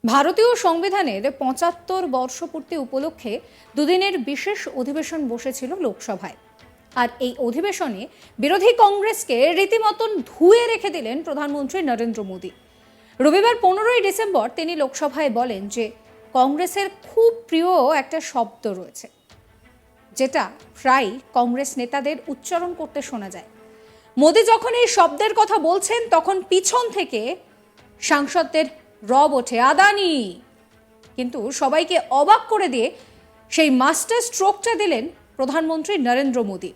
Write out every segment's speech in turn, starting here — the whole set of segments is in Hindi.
ভারতীয় সংবিধানের ৭৫ বর্ষপূর্তি উপলক্ষে দুদিনের বিশেষ অধিবেশন বসেছিল লোকসভায়। আর এই অধিবেশনে বিরোধী কংগ্রেসকে রীতিমতন ধুয়ে রেখে দিলেন প্রধানমন্ত্রী নরেন্দ্র মোদী। রবিবার ১৫ই ডিসেম্বর তিনি লোকসভায় বলেন যে কংগ্রেসের খুব প্রিয় একটা শব্দ রয়েছে, যেটা প্রায় কংগ্রেস নেতাদের উচ্চারণ করতে শোনা যায়। মোদী যখন এই শব্দের কথা বলছেন তখন পিছন থেকে সাংসদদের রব ওঠে, আদানি। কিন্তু সবাইকে অবাক করে দিয়ে সেই মাস্টার স্ট্রোকটা দিলেন প্রধানমন্ত্রী নরেন্দ্র মোদী।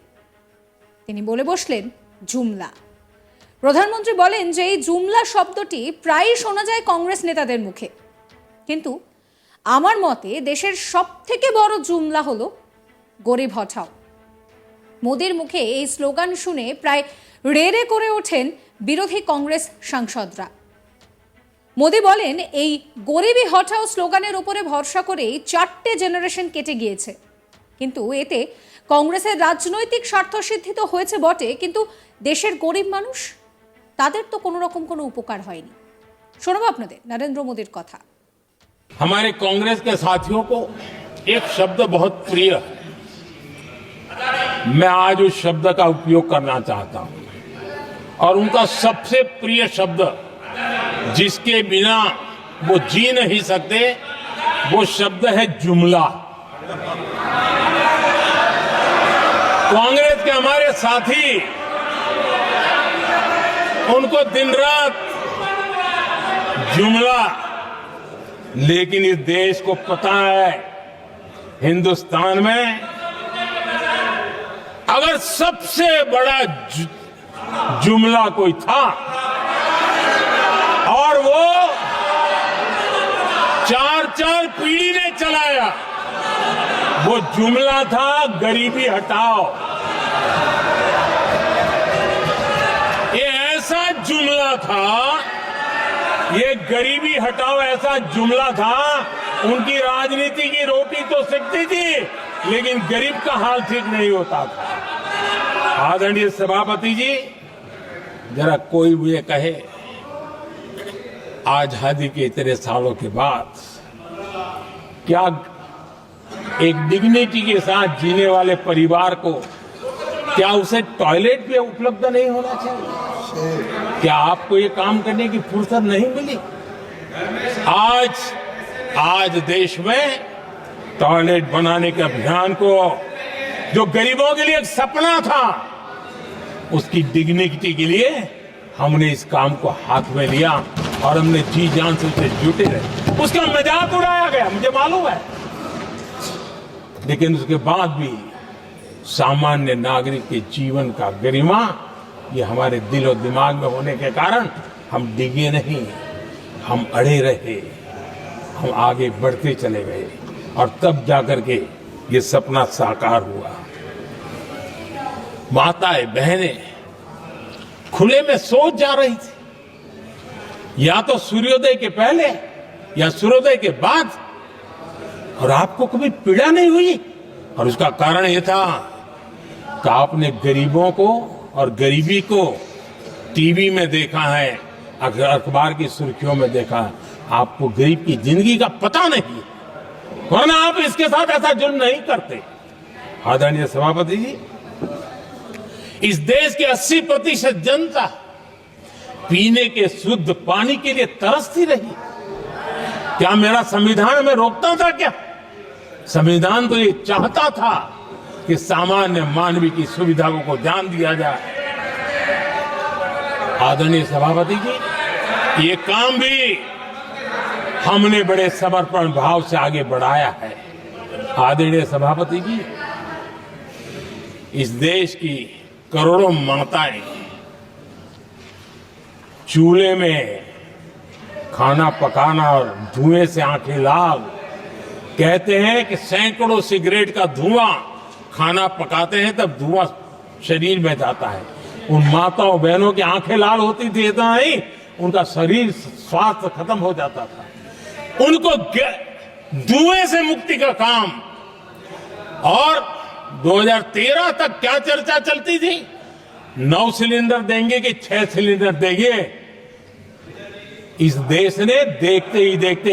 তিনি বলে বসলেন জুমলা। প্রধানমন্ত্রী বলেন যে এই জুমলা শব্দটি প্রায়ই শোনা যায় কংগ্রেস নেতাদের মুখে, কিন্তু আমার মতে দেশের সব থেকে বড় জুমলা হলো গরিব হটাও। মোদীর মুখে এই স্লোগান শুনে প্রায় রেড়ে করে ওঠেন বিরোধী কংগ্রেস সাংসদরা। মোদী বলেন এই গরিবি হটাও স্লোগানের উপরে ভরসা করেই 4টে জেনারেশন কেটে গিয়েছে, কিন্তু এতে কংগ্রেসের রাজনৈতিক স্বার্থসিদ্ধি তো হয়েছে বটে, কিন্তু দেশের গরিব মানুষ তাদের তো কোনো রকম কোনো উপকার হয়নি। শোনাবো আপনাদের नरेंद्र मोदीर কথা। हमारे कांग्रेस के साथियों को एक शब्द बहुत प्रिय है। मैं आज उस शब्द का उपयोग करना चाहता हूं, और उनका सबसे प्रिय शब्द जिसके बिना वो जी नहीं सकते, वो शब्द है जुमला। कांग्रेस के हमारे साथी उनको दिन रात जुमला, लेकिन इस देश को पता है हिंदुस्तान में अगर सबसे बड़ा जुमला कोई था और वो 4 पीढ़ी ने चलाया, वो जुमला था गरीबी हटाओ। ये ऐसा जुमला था, ये गरीबी हटाओ ऐसा जुमला था। उनकी राजनीति की रोटी तो सिकती थी, लेकिन गरीब का हाल ठीक नहीं होता था। आदरणीय सभापति जी, जरा कोई मुझे कहे, आजादी के इतने सालों के बाद क्या एक डिग्निटी के साथ जीने वाले परिवार को क्या उसे टॉयलेट भी उपलब्ध नहीं होना चाहिए? क्या आपको ये काम करने की फुर्सत नहीं मिली? आज देश में टॉयलेट बनाने के अभियान को, जो गरीबों के लिए एक सपना था, उसकी डिग्निटी के लिए हमने इस काम को हाथ में लिया और हमने जी जान से उसे जुटे रहे। उसका मजाक उड़ाया गया, मुझे मालूम है, लेकिन उसके बाद भी सामान्य नागरिक के जीवन का गरिमा, ये हमारे दिल और दिमाग में होने के कारण हम डिगे नहीं, हम अड़े रहे, हम आगे बढ़ते चले गए, और तब जाकर के ये सपना साकार हुआ। माताएं बहनें खुले में सोच जा रही थी, या तो सूर्योदय के पहले या सूर्योदय के बाद, और आपको कभी पीड़ा नहीं हुई। और उसका कारण यह था कि आपने गरीबों को और गरीबी को टीवी में देखा है, अखबार की सुर्खियों में देखा है, आपको गरीब की जिंदगी का पता नहीं, वरना आप इसके साथ ऐसा जुल्म नहीं करते। आदरणीय सभापति जी, इस देश की 80% जनता पीने के शुद्ध पानी के लिए तरसती रही। क्या मेरा संविधान में रोकता था? क्या संविधान तो ये चाहता था कि सामान्य मानवीय की सुविधा को ध्यान दिया जाए। आदरणीय सभापति जी, ये काम भी हमने बड़े समर्पण भाव से आगे बढ़ाया है। आदरणीय सभापति जी, इस देश की करोड़ों माताएं चूल्हे में खाना पकाना और धुएं से आंखें लाल, कहते हैं कि सैकड़ों सिगरेट का धुआं, खाना पकाते हैं तब धुआं शरीर में जाता है। उन माताओं बहनों की आंखें लाल होती थी, इतना नहीं, उनका शरीर स्वास्थ्य खत्म हो जाता था। उनको धुएं से मुक्ति का काम, और 2013 तक क्या चर्चा चलती थी, 9 सिलेंडर देंगे कि 6 सिलेंडर देंगे। इस देश ने देखते ही देखते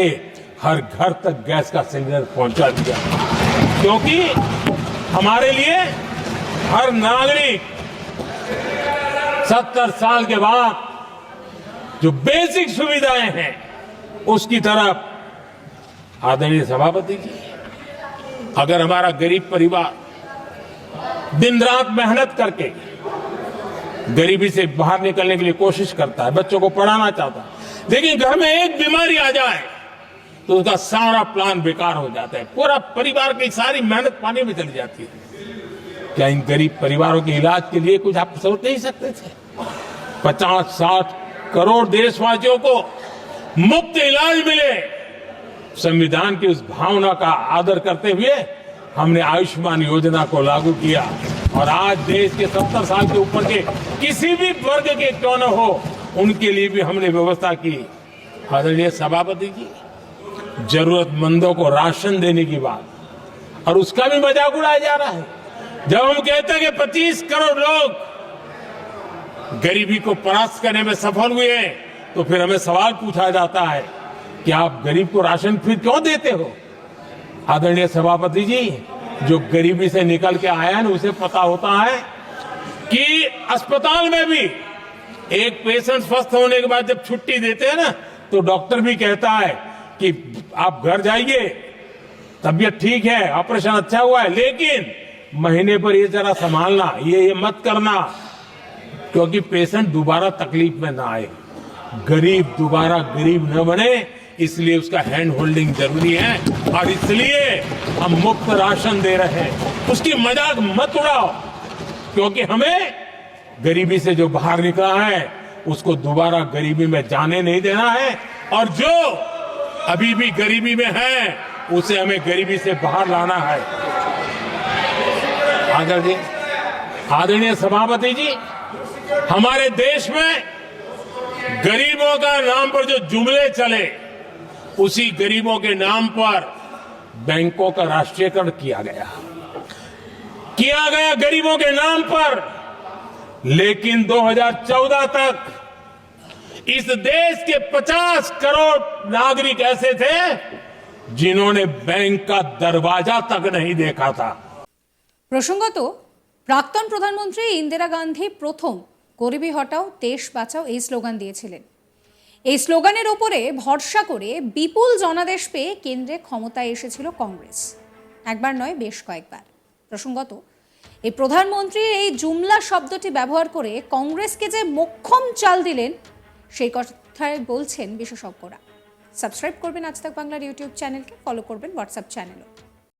हर घर तक गैस का सिलेंडर पहुंचा दिया, क्योंकि हमारे लिए हर नागरिक 70 साल के बाद जो बेसिक सुविधाएं हैं उसकी तरफ आदरणीय सभापति जी, अगर हमारा गरीब परिवार दिन रात मेहनत करके गरीबी से बाहर निकलने के लिए कोशिश करता है, बच्चों को पढ़ाना चाहता है, लेकिन घर में एक बीमारी आ जाए तो उसका सारा प्लान बेकार हो जाता है, पूरा परिवार की सारी मेहनत पानी में चली जाती है। क्या इन गरीब परिवारों के इलाज के लिए कुछ आप सोच नहीं सकते थे? 50-60 करोड़ देशवासियों को मुफ्त इलाज मिले, संविधान की उस भावना का आदर करते हुए हमने आयुष्मान योजना को लागू किया, और आज देश के 70 साल के ऊपर के किसी भी वर्ग के क्यों न हो उनके लिए भी हमने व्यवस्था की। आदरणीय सभापति जी, जरूरतमंदों को राशन देने की बात, और उसका भी मजाक उड़ाया जा रहा है। जब हम कहते हैं कि 25 करोड़ लोग गरीबी को परास्त करने में सफल हुए, तो फिर हमें सवाल पूछा जाता है कि आप गरीब को राशन फिर क्यों देते हो? आदरणीय सभापति जी, जो गरीबी से निकल के आया है उसे पता होता है कि अस्पताल में भी एक पेशेंट स्वस्थ होने के बाद जब छुट्टी देते हैं ना, तो डॉक्टर भी कहता है कि आप घर जाइए, तबीयत ठीक है, ऑपरेशन अच्छा हुआ है, लेकिन महीने पर ये जरा संभालना, ये मत करना, क्योंकि पेशेंट दोबारा तकलीफ में ना आए, गरीब दोबारा गरीब न बने, इसलिए उसका हैंड होल्डिंग जरूरी है, और इसलिए हम मुफ्त राशन दे रहे हैं। उसकी मजाक मत उड़ाओ, क्योंकि हमें गरीबी से जो बाहर निकला है उसको दोबारा गरीबी में जाने नहीं देना है, और जो अभी भी गरीबी में है उसे हमें गरीबी से बाहर लाना है। आदरणीय सभापति जी, हमारे देश में गरीबों का नाम पर जो जुमले चले, उसी गरीबों के नाम पर बैंकों का राष्ट्रीयकरण किया गया गरीबों के नाम पर। लेकिन 2014 तक इस देश के 50 करोड़ नागरिक ऐसे थे जिन्होंने बैंक का दरवाजा तक नहीं देखा था। প্রসঙ্গত প্রাক্তন প্রধানমন্ত্রী ইন্দিরা গান্ধী প্রথম গরিবি হটাও দেশ বাঁচাও এই স্লোগান দিয়েছিলেন। এই স্লোগানের ওপরে ভরসা করে বিপুল জনাদেশ পেয়ে কেন্দ্রে ক্ষমতায় এসেছিল কংগ্রেস, একবার নয় বেশ কয়েকবার। প্রসঙ্গত এই প্রধানমন্ত্রীর এই জুমলা শব্দটি ব্যবহার করে কংগ্রেসকে যে মোক্ষম চাল দিলেন সেই কথাই বলছেন বিশেষজ্ঞরা। সাবস্ক্রাইব করবেন আজ তাক বাংলার ইউটিউব চ্যানেলকে, ফলো করবেন হোয়াটসঅ্যাপ চ্যানেলও।